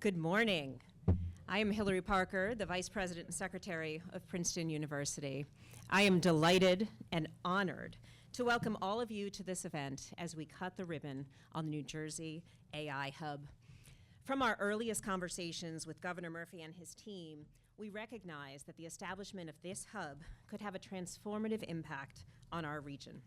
Good morning. I am Hillary Parker, the Vice President and Secretary of Princeton University. I am delighted and honored to welcome all of you to this event as we cut the ribbon on the New Jersey AI Hub. From our earliest conversations with Governor Murphy and his team, we recognize that the establishment of this hub could have a transformative impact on our region.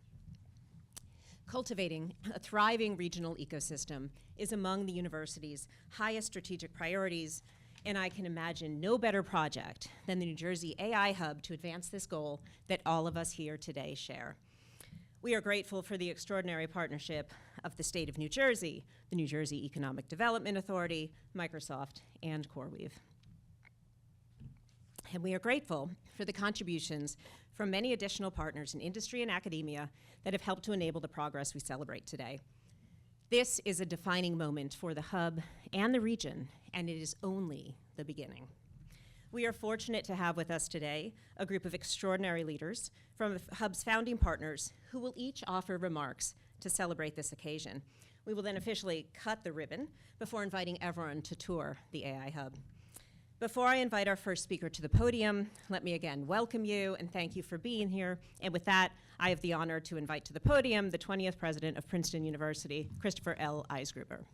Cultivating a thriving regional ecosystem is among the university's highest strategic priorities, and I can imagine no better project than the New Jersey AI Hub to advance this goal that all of us here today share. We are grateful for the extraordinary partnership of the state of New Jersey, the New Jersey Economic Development Authority, Microsoft, and CoreWeave. And we are grateful for the contributions from many additional partners in industry and academia that have helped to enable the progress we celebrate today. This is a defining moment for the hub and the region, and it is only the beginning. We are fortunate to have with us today a group of extraordinary leaders from the hub's founding partners who will each offer remarks to celebrate this occasion. We will then officially cut the ribbon before inviting everyone to tour the AI Hub. Before I invite our first speaker to the podium, let me again welcome you and thank you for being here. And with that, I have the honor to invite to the podium the 20th president of Princeton University, Christopher L. Eisgruber.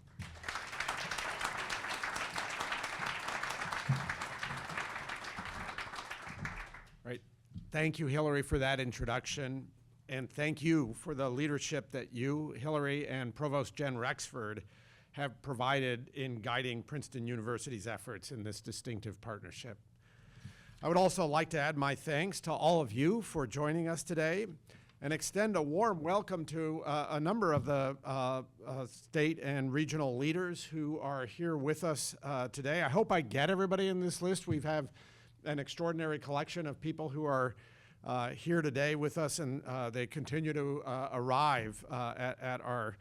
Right. Thank you, Hillary, for that introduction. And thank you for the leadership that you, Hillary, and Provost Jen Rexford have provided in guiding Princeton University's efforts in this distinctive partnership. I would also like to add my thanks to all of you for joining us today and extend a warm welcome to a number of the state and regional leaders who are here with us today. I hope I get everybody in this list. We have an extraordinary collection of people who are here today with us, and they continue to arrive at our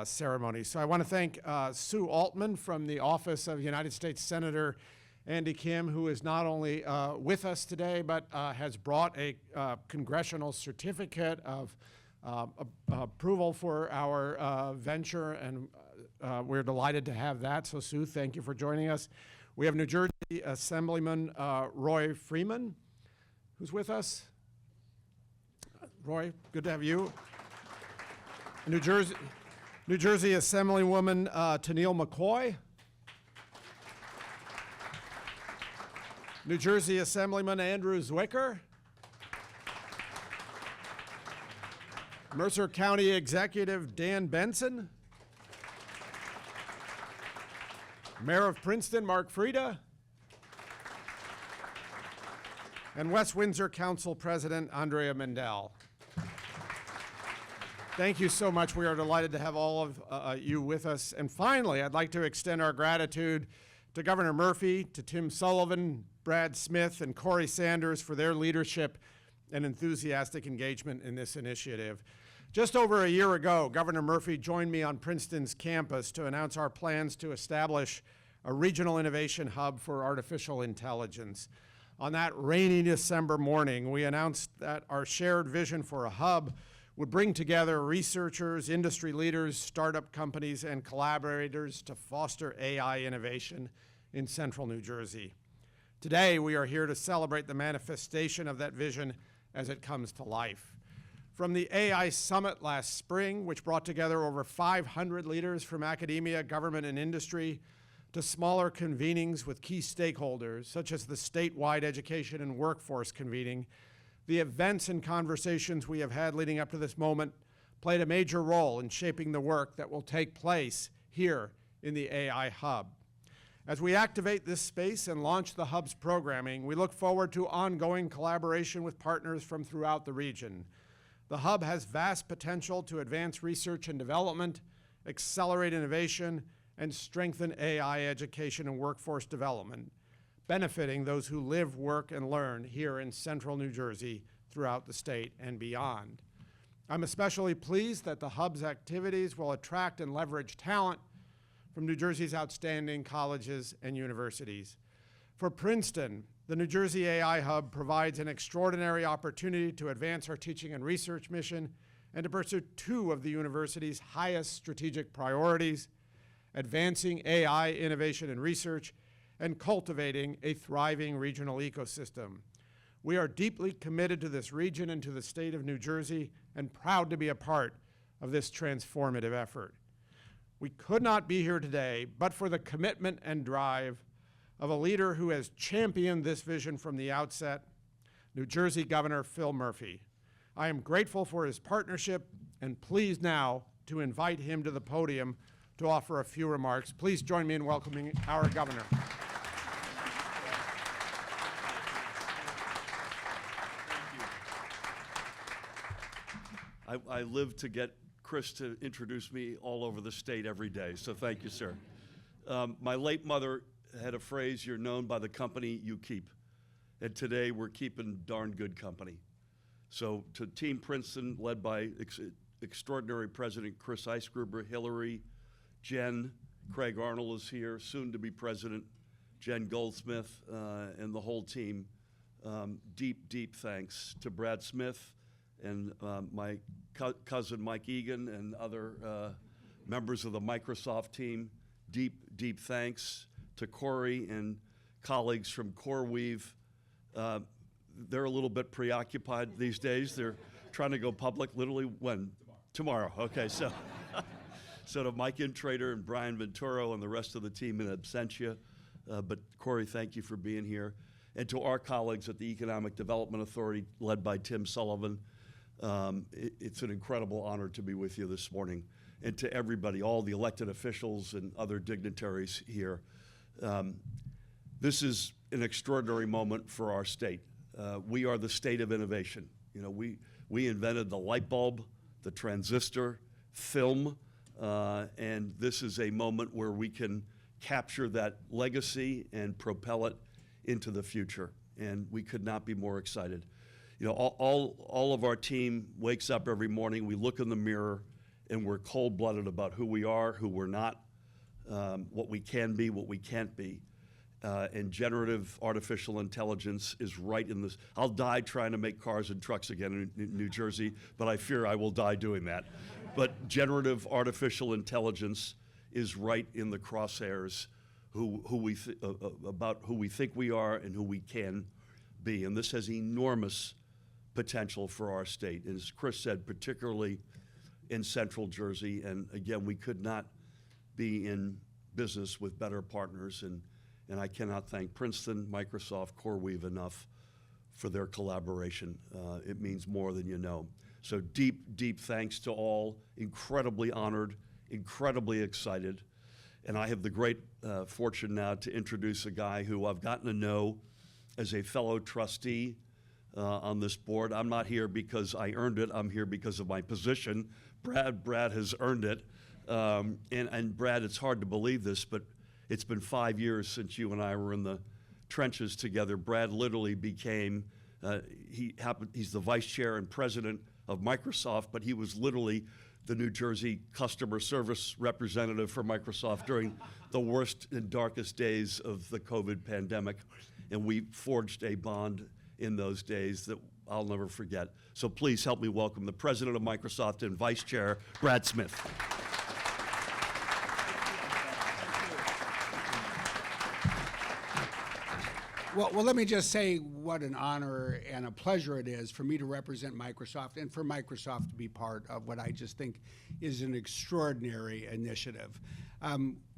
ceremony. So I want to thank Sue Altman from the Office of United States Senator Andy Kim, who is not only with us today, but has brought a congressional certificate of approval for our venture, and we're delighted to have that. So Sue, thank you for joining us. We have New Jersey Assemblyman Roy Freeman, who's with us. Roy, good to have you. New Jersey Assemblywoman Tennille McCoy. New Jersey Assemblyman Andrew Zwicker. Mercer County Executive Dan Benson. Mayor of Princeton Mark Frieda. And West Windsor Council President Andrea Mendel. Thank you so much. We are delighted to have all of you with us. And finally, I'd like to extend our gratitude to Governor Murphy, to Tim Sullivan, Brad Smith, and Corey Sanders for their leadership and enthusiastic engagement in this initiative. Just over a year ago, Governor Murphy joined me on Princeton's campus to announce our plans to establish a regional innovation hub for artificial intelligence. On that rainy December morning, we announced that our shared vision for a hub would bring together researchers, industry leaders, startup companies, and collaborators to foster AI innovation in central New Jersey. Today, we are here to celebrate the manifestation of that vision as it comes to life. From the AI Summit last spring, which brought together over 500 leaders from academia, government, and industry, to smaller convenings with key stakeholders, such as the statewide education and workforce convening, the events and conversations we have had leading up to this moment played a major role in shaping the work that will take place here in the AI Hub. As we activate this space and launch the Hub's programming, we look forward to ongoing collaboration with partners from throughout the region. The Hub has vast potential to advance research and development, accelerate innovation, and strengthen AI education and workforce development, benefiting those who live, work, and learn here in central New Jersey, throughout the state, and beyond. I'm especially pleased that the Hub's activities will attract and leverage talent from New Jersey's outstanding colleges and universities. For Princeton, the New Jersey AI Hub provides an extraordinary opportunity to advance our teaching and research mission and to pursue two of the university's highest strategic priorities: advancing AI innovation and research, and cultivating a thriving regional ecosystem. We are deeply committed to this region and to the state of New Jersey and proud to be a part of this transformative effort. We could not be here today but for the commitment and drive of a leader who has championed this vision from the outset, New Jersey Governor Phil Murphy. I am grateful for his partnership and pleased now to invite him to the podium to offer a few remarks. Please join me in welcoming our governor. I live to get Chris to introduce me all over the state every day, so thank you, sir. My late mother had a phrase, "You're known by the company you keep." And today we're keeping darn good company. So to Team Princeton, led by extraordinary President Chris Eisgruber, Hillary, Jen, Craig Arnold is here, soon to be President Jen Goldsmith, and the whole team. Deep, deep thanks to Brad Smith and my cousin Mike Egan and other members of the Microsoft team. Deep, deep thanks to Corey and colleagues from CoreWeave. They're a little bit preoccupied these days. They're trying to go public literally when? Tomorrow. Okay, so to Mike Intrater and Brian Venturo and the rest of the team in absentia. But Corey, thank you for being here. And to our colleagues at the Economic Development Authority, led by Tim Sullivan, it's an incredible honor to be with you this morning. And to everybody, all the elected officials and other dignitaries here. This is an extraordinary moment for our state. We are the state of innovation. You know, we invented the light bulb, the transistor, film, and this is a moment where we can capture that legacy and propel it into the future. And we could not be more excited. You know, all of our team wakes up every morning, we look in the mirror, and we're cold-blooded about who we are, who we're not, what we can be, what we can't be. And generative artificial intelligence is right in this. I'll die trying to make cars and trucks again in New Jersey, but I fear I will die doing that. But generative artificial intelligence is right in the crosshairs about who we think we are and who we can be. And this has enormous potential for our state. And as Chris said, particularly in Central Jersey. And again, we could not be in business with better partners. And I cannot thank Princeton, Microsoft, CoreWeave enough for their collaboration. It means more than you know. So deep, deep thanks to all. Incredibly honored, incredibly excited. And I have the great fortune now to introduce a guy who I've gotten to know as a fellow trustee on this board. I'm not here because I earned it. I'm here because of my position. Brad has earned it. And Brad, it's hard to believe this, but it's been 5 years since you and I were in the trenches together. Brad literally became, he's the vice chair and president of Microsoft, but he was literally the New Jersey customer service representative for Microsoft during the worst and darkest days of the COVID pandemic. And we forged a bond in those days that I'll never forget. So please help me welcome the president of Microsoft and vice chair, Brad Smith. Well, let me just say what an honor and a pleasure it is for me to represent Microsoft and for Microsoft to be part of what I just think is an extraordinary initiative.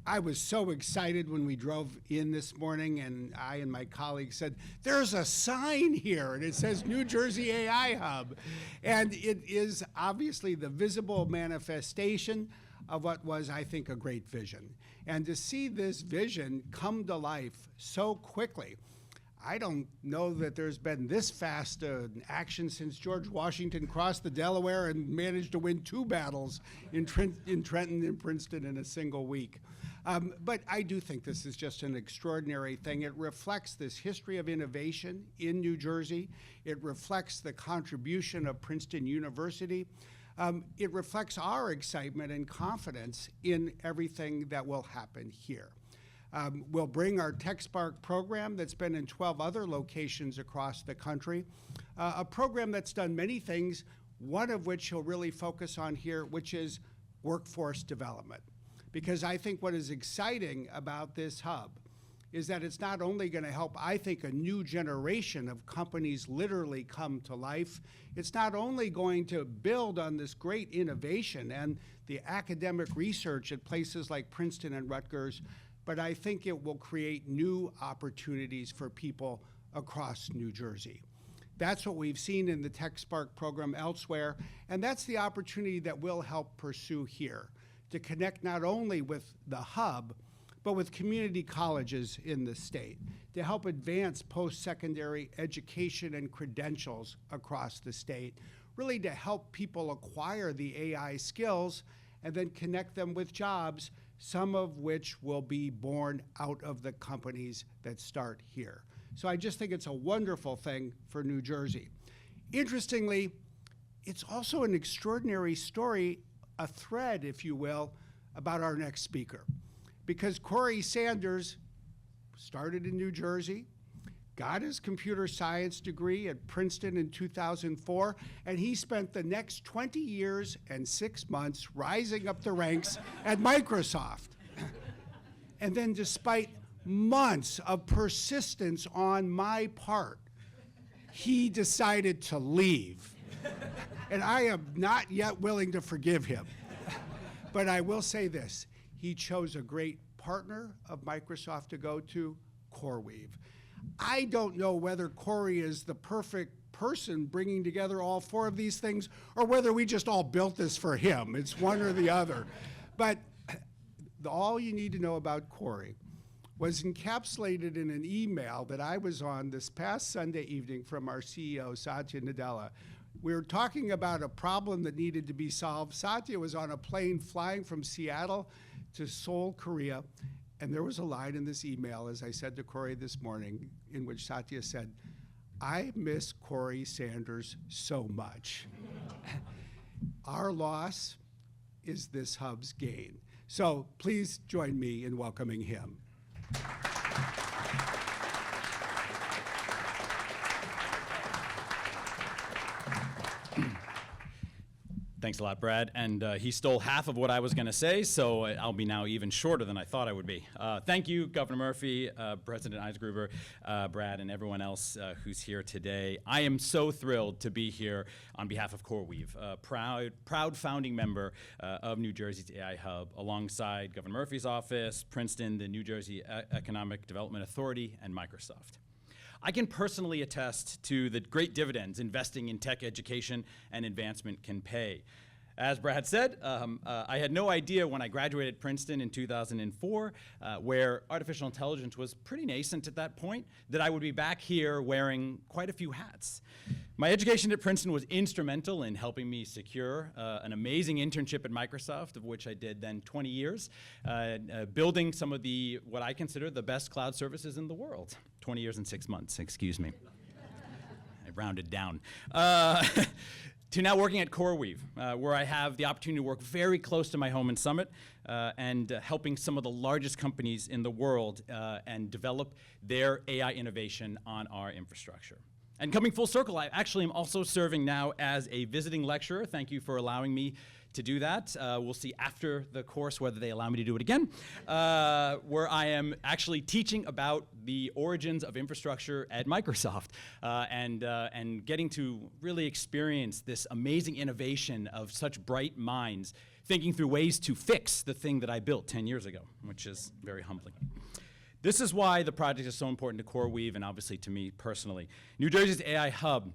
I was so excited when we drove in this morning and I and my colleagues said, there's a sign here and it says New Jersey AI Hub. And it is obviously the visible manifestation of what was, I think, a great vision. And to see this vision come to life so quickly, I don't know that there's been this fast action since George Washington crossed the Delaware and managed to win 2 battles in Trenton and Princeton in a single week. But I do think this is just an extraordinary thing. It reflects this history of innovation in New Jersey. It reflects the contribution of Princeton University. It reflects our excitement and confidence in everything that will happen here. We'll bring our TechSpark program that's been in 12 other locations across the country, a program that's done many things, one of which he'll really focus on here, which is workforce development. because I think what is exciting about this hub is that it's not only going to help, I think, a new generation of companies literally come to life, it's not only going to build on this great innovation and the academic research at places like Princeton and Rutgers, but I think it will create new opportunities for people across New Jersey. That's what we've seen in the TechSpark program elsewhere, and that's the opportunity that we'll help pursue here, to connect not only with the hub, but with community colleges in the state, to help advance post-secondary education and credentials across the state, really to help people acquire the AI skills and then connect them with jobs, some of which will be born out of the companies that start here. So I just think it's a wonderful thing for New Jersey. Interestingly, it's also an extraordinary story, a thread, if you will, about our next speaker. Because Corey Sanders started in New Jersey, got his computer science degree at Princeton in 2004, and he spent the next 20 years and 6 months rising up the ranks at Microsoft. And then despite months of persistence on my part, he decided to leave. And I am not yet willing to forgive him. But I will say this, he chose a great partner of Microsoft to go to, CoreWeave. I don't know whether Corey is the perfect person bringing together all 4 of these things, or whether we just all built this for him. It's one or the other. But all you need to know about Corey was encapsulated in an email that I was on this past Sunday evening from our CEO, Satya Nadella. We were talking about a problem that needed to be solved. Satya was on a plane flying from Seattle to Seoul, Korea, and there was a line in this email, as I said to Corey this morning, in which Satya said, "I miss Corey Sanders so much." Our loss is this hub's gain. So please join me in welcoming him. Thanks a lot, Brad. And he stole half of what I was going to say, so I'll be now even shorter than I thought I would be. Thank you, Governor Murphy, President Eisgruber, Brad, and everyone else who's here today. I am so thrilled to be here on behalf of CoreWeave, a proud founding member of New Jersey's AI Hub, alongside Governor Murphy's office, Princeton, the New Jersey Economic Development Authority, and Microsoft. I can personally attest to the great dividends investing in tech education and advancement can pay. As Brad said, I had no idea when I graduated Princeton in 2004, where artificial intelligence was pretty nascent at that point, that I would be back here wearing quite a few hats. My education at Princeton was instrumental in helping me secure an amazing internship at Microsoft, of which I did then 20 years, building some of what I consider the best cloud services in the world. 20 years and 6 months, excuse me. I rounded down. To now working at CoreWeave, where I have the opportunity to work very close to my home in Summit and helping some of the largest companies in the world and develop their AI innovation on our infrastructure. And coming full circle, I actually am also serving now as a visiting lecturer. Thank you for allowing me to do that. We'll see after the course whether they allow me to do it again, where I am actually teaching about the origins of infrastructure at Microsoft and getting to really experience this amazing innovation of such bright minds thinking through ways to fix the thing that I built 10 years ago, which is very humbling. This is why the project is so important to CoreWeave and obviously to me personally. New Jersey's AI Hub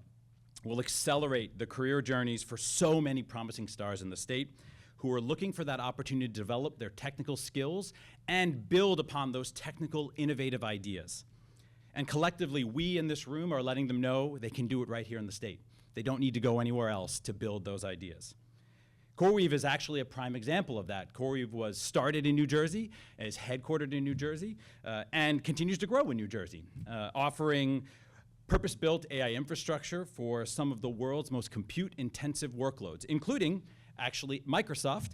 will accelerate the career journeys for so many promising stars in the state who are looking for that opportunity to develop their technical skills and build upon those technical, innovative ideas. And collectively, we in this room are letting them know they can do it right here in the state. They don't need to go anywhere else to build those ideas. CoreWeave is actually a prime example of that. CoreWeave was started in New Jersey, is headquartered in New Jersey, and continues to grow in New Jersey, offering purpose-built AI infrastructure for some of the world's most compute-intensive workloads, including, actually, Microsoft,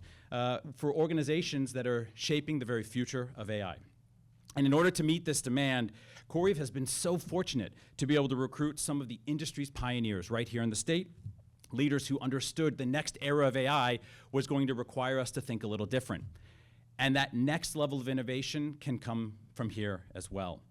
for organizations that are shaping the very future of AI. And in order to meet this demand, CoreWeave has been so fortunate to be able to recruit some of the industry's pioneers right here in the state, leaders who understood the next era of AI was going to require us to think a little different. And that next level of innovation can come from here as well.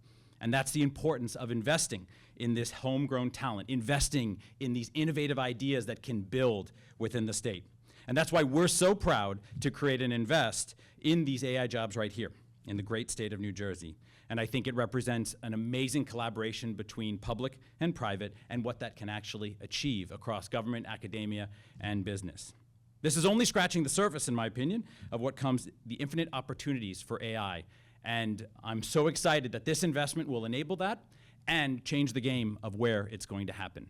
And that's the importance of investing in this homegrown talent, investing in these innovative ideas that can build within the state. And that's why we're so proud to create and invest in these AI jobs right here in the great state of New Jersey. And I think it represents an amazing collaboration between public and private and what that can actually achieve across government, academia, and business. This is only scratching the surface, in my opinion, of what comes, the infinite opportunities for AI. And I'm so excited that this investment will enable that and change the game of where it's going to happen.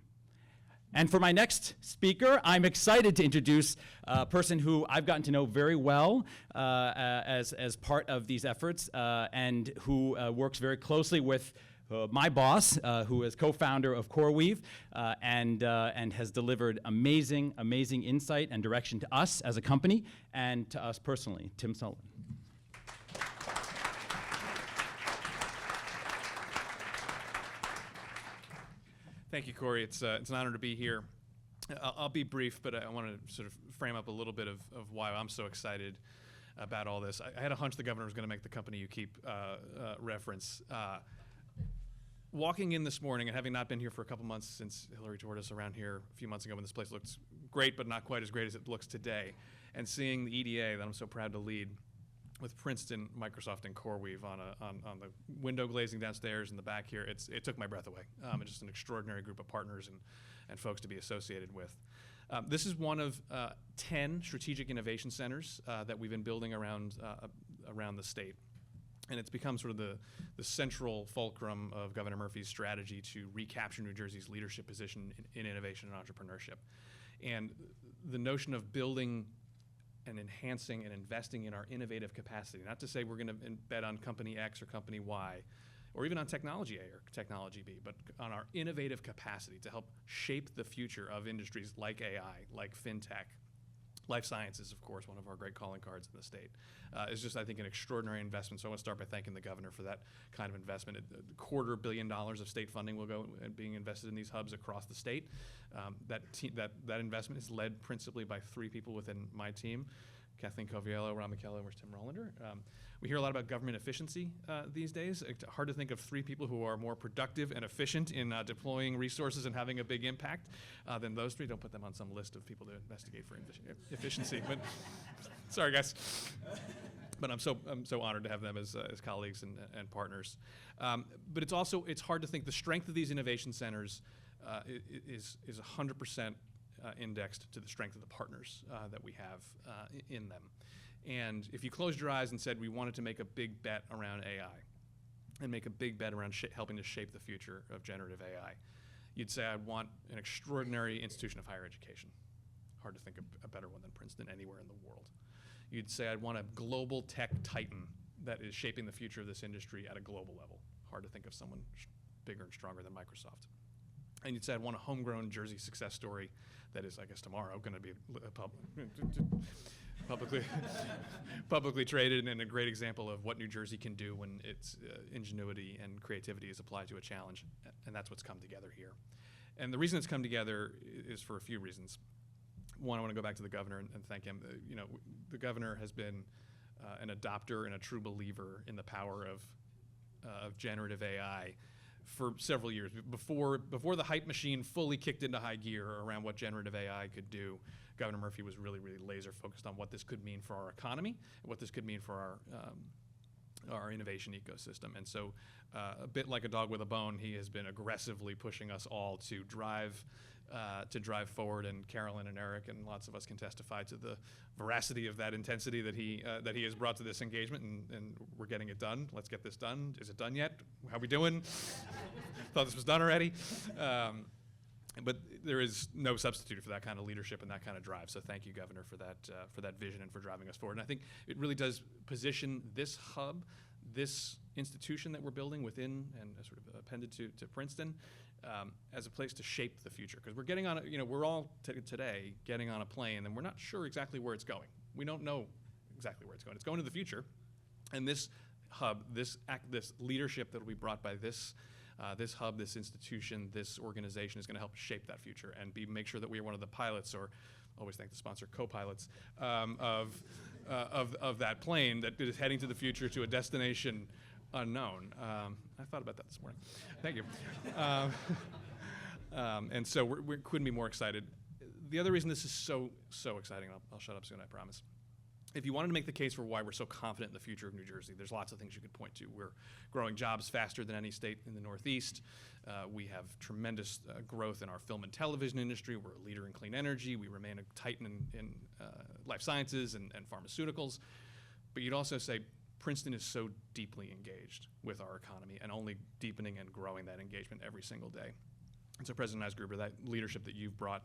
And for my next speaker, I'm excited to introduce a person who I've gotten to know very well as part of these efforts and who works very closely with my boss, who is co-founder of CoreWeave and has delivered amazing insight and direction to us as a company and to us personally, Tim Sullivan. Thank you, Corey. It's an honor to be here. I'll be brief, but I want to sort of frame up a little bit of why I'm so excited about all this. I had a hunch the governor was going to make the company you keep reference. Walking in this morning and having not been here for a couple months since Hillary toured us around here a few months ago when this place looked great, but not quite as great as it looks today, and seeing the EDA that I'm so proud to lead with Princeton, Microsoft, and CoreWeave on the window glazing downstairs in the back here, it took my breath away. It's just an extraordinary group of partners and folks to be associated with. This is one of 10 strategic innovation centers that we've been building around the state. And it's become sort of the central fulcrum of Governor Murphy's strategy to recapture New Jersey's leadership position in innovation and entrepreneurship. And the notion of building and enhancing and investing in our innovative capacity. Not to say we're going to bet on company X or company Y, or even on technology A or technology B, but on our innovative capacity to help shape the future of industries like AI, like fintech. Life sciences, of course, one of our great calling cards in the state, is just, I think, an extraordinary investment. So I want to start by thanking the governor for that kind of investment. $250 million of state funding will go being invested in these hubs across the state. That investment is led principally by 3 people within my team: Kathleen Coviello, Ron McKellar, and Tim Rollander. We hear a lot about government efficiency these days. It's hard to think of 3 people who are more productive and efficient in deploying resources and having a big impact than those 3. Don't put them on some list of people to investigate for efficiency. But sorry, guys. But I'm so honored to have them as colleagues and partners. But it's hard to think the strength of these innovation centers is 100% indexed to the strength of the partners that we have in them. And if you closed your eyes and said we wanted to make a big bet around AI and make a big bet around helping to shape the future of generative AI, you'd say I'd want an extraordinary institution of higher education. Hard to think of a better one than Princeton anywhere in the world. You'd say I'd want a global tech titan that is shaping the future of this industry at a global level. Hard to think of someone bigger and stronger than Microsoft. And you'd say I'd want a homegrown Jersey success story that is, I guess tomorrow, going to be publicly traded and a great example of what New Jersey can do when its ingenuity and creativity is applied to a challenge. And that's what's come together here. And the reason it's come together is for a few reasons. One, I want to go back to the governor and thank him. The governor has been an adopter and a true believer in the power of generative AI for several years. Before the hype machine fully kicked into high gear around what generative AI could do, Governor Murphy was really laser focused on what this could mean for our economy and what this could mean for our innovation ecosystem. And so a bit like a dog with a bone, he has been aggressively pushing us all to drive forward, and Carolyn and Eric and lots of us can testify to the veracity of that intensity that he has brought to this engagement, and we're getting it done. Let's get this done. Is it done yet? How we doing? Thought this was done already. But there is no substitute for that kind of leadership and that kind of drive. So thank you, Governor, for that vision and for driving us forward. And I think it really does position this hub, this institution that we're building within and sort of appended to Princeton, as a place to shape the future. Because we're getting on, we're all today getting on a plane, and we're not sure exactly where it's going. We don't know exactly where it's going. It's going to the future, and this hub, this leadership that will be brought by this hub, this institution, this organization is going to help shape that future and make sure that we are one of the pilots, or always thank the sponsor, co-pilots, of of that plane that is heading to the future to a destination unknown. I thought about that this morning. Thank you. And so we couldn't be more excited. The other reason this is so exciting, I'll shut up soon, I promise. If you wanted to make the case for why we're so confident in the future of New Jersey, there's lots of things you could point to. We're growing jobs faster than any state in the Northeast. We have tremendous growth in our film and television industry. We're a leader in clean energy. We remain a titan in life sciences and pharmaceuticals. But you'd also say Princeton is so deeply engaged with our economy and only deepening and growing that engagement every single day. And so President Eisgruber, that leadership that you've brought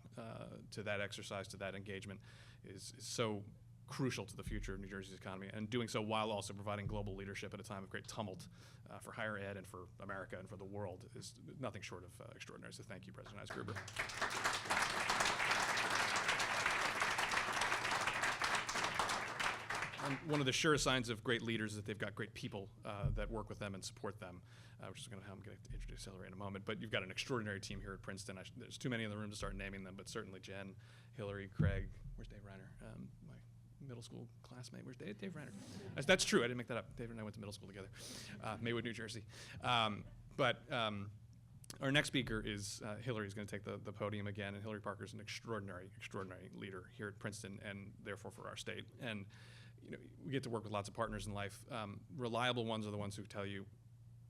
to that exercise, to that engagement, is so crucial to the future of New Jersey's economy, and doing so while also providing global leadership at a time of great tumult for higher ed and for America and for the world is nothing short of extraordinary. So thank you, President Eisgruber. And one of the sure signs of great leaders is that they've got great people that work with them and support them, which is going to how I'm going to introduce Hillary in a moment. But you've got an extraordinary team here at Princeton. There's too many in the room to start naming them, but certainly Jen, Hillary, Craig. Where's Dave Reiner? My middle school classmate. Where's Dave? Dave Reiner. That's true. I didn't make that up. Dave and I went to middle school together, Maywood, New Jersey. Our next speaker is Hillary's going to take the podium again, and Hillary Parker is an extraordinary leader here at Princeton, and therefore for our state. And you know, we get to work with lots of partners in life. Reliable ones are the ones who tell you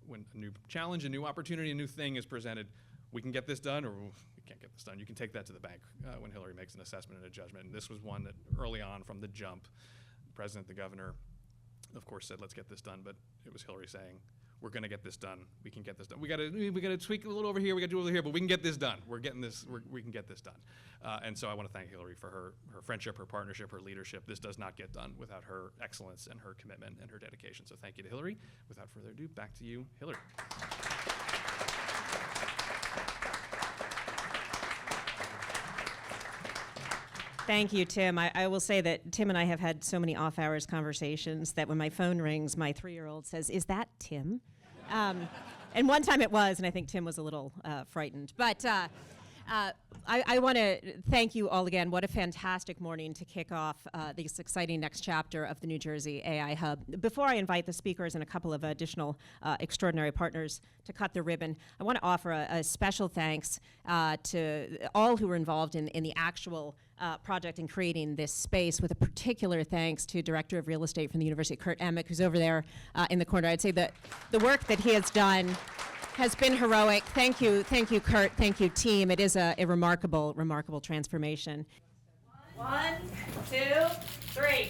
when a new challenge, a new opportunity, a new thing is presented, we can get this done, or we can't get this done. You can take that to the bank when Hillary makes an assessment and a judgment. And this was one that early on from the jump, the president, the governor, of course, said, let's get this done. But it was Hillary saying, we're going to get this done. We can get this done. We got to tweak a little over here. We got to do over here, but we can get this done. We're getting this. We can get this done. And so I want to thank Hillary for her friendship, her partnership, her leadership. This does not get done without her excellence and her commitment and her dedication. So thank you to Hillary. Without further ado, back to you, Hillary. Thank you, Tim. I will say that Tim and I have had so many off-hours conversations that when my phone rings, my 3-year-old says, "Is that Tim?" And one time it was, and I think Tim was a little frightened. But I want to thank you all again. What a fantastic morning to kick off this exciting next chapter of the New Jersey AI Hub. Before I invite the speakers and a couple of additional extraordinary partners to cut the ribbon, I want to offer a special thanks to all who were involved in the actual project in creating this space, with a particular thanks to Director of Real Estate from the University, Kurt Emick, who's over there in the corner. I'd say that the work that he has done has been heroic. Thank you, Kurt. Thank you, team. It is a remarkable transformation. 1, 2, 3.